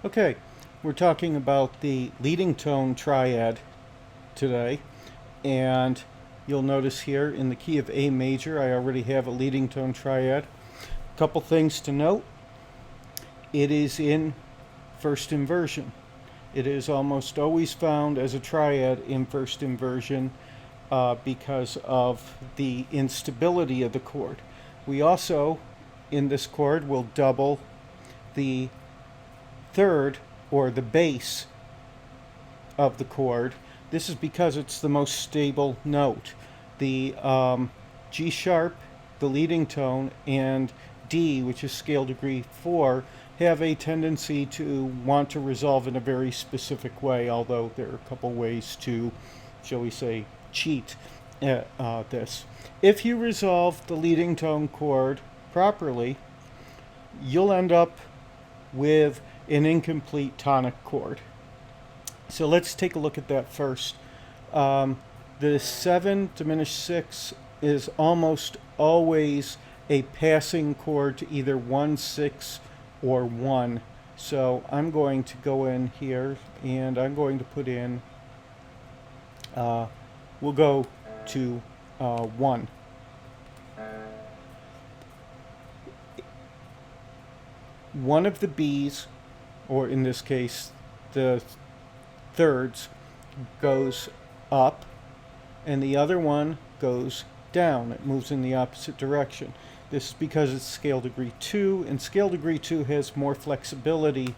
Okay, we're talking about the leading tone triad today, and you'll notice here in the key of A major I already have a leading tone triad. A couple things to note: it is in first inversion. It is almost always found as a triad in first inversion because of the instability of the chord. We also, in this chord, will double the third, or the bass of the chord. This is because it's the most stable note. The G sharp, the leading tone, and D, which is scale degree 4, have a tendency to want to resolve in a very specific way, although there are a couple ways to, shall we say, cheat at this. If you resolve the leading tone chord properly, you'll end up with an incomplete tonic chord. So let's take a look at that first. The 7 diminished 6 is almost always a passing chord to either 1, 6, or 1. So I'm going to go in here and I'm going to put in, we'll go to 1. One of the B's, or in this case, the thirds, goes up, and the other one goes down. It moves in the opposite direction. This is because it's scale degree 2, and scale degree 2 has more flexibility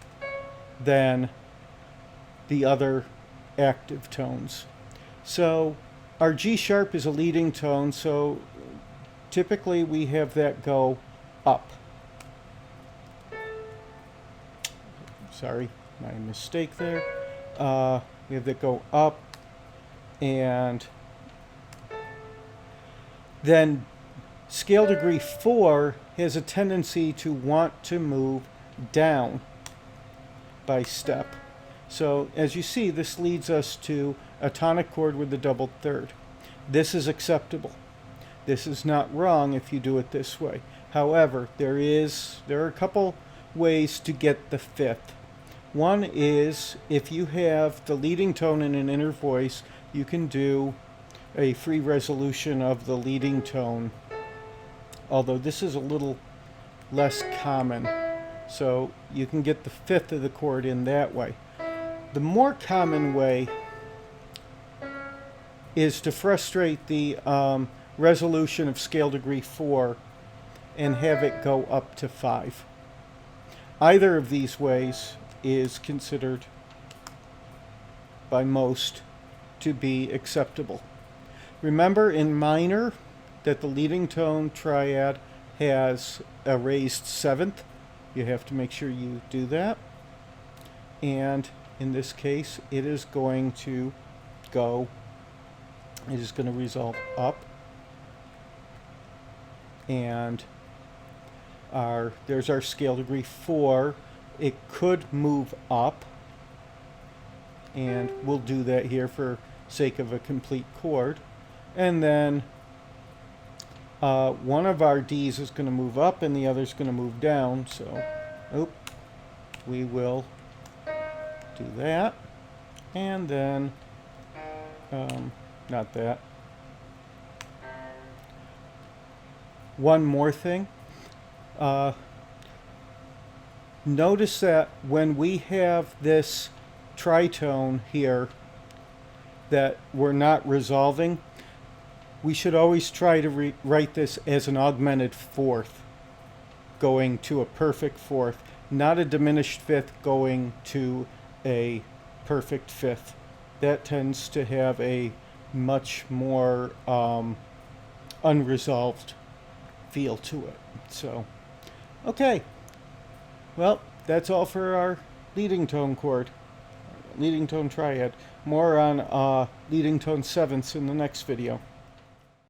than the other active tones. So our G sharp is a leading tone, so typically we have that go up. Sorry, my mistake there. We have that go up, and then scale degree 4 has a tendency to want to move down by step. So as you see, this leads us to a tonic chord with the doubled third. This is acceptable. This is not wrong if you do it this way. However, there are a couple ways to get the fifth. One is, if you have the leading tone in an inner voice, you can do a free resolution of the leading tone, although this is a little less common. So you can get the fifth of the chord in that way. The more common way is to frustrate the resolution of scale degree 4 and have it go up to 5. Either of these ways is considered by most to be acceptable. Remember in minor that the leading tone triad has a raised 7th. You have to make sure you do that. And in this case, it is going to resolve up. And there's our scale degree 4. It could move up, and we'll do that here for sake of a complete chord. And then one of our D's is going to move up and the other is going to move down. So we will do that. And then, not that. One more thing. Notice that when we have this tritone here that we're not resolving, we should always try to write this as an augmented fourth going to a perfect fourth, not a diminished fifth going to a perfect fifth. That tends to have a much more unresolved feel to it. So, okay. Well, that's all for our leading tone chord, leading tone triad. More on leading tone sevenths in the next video.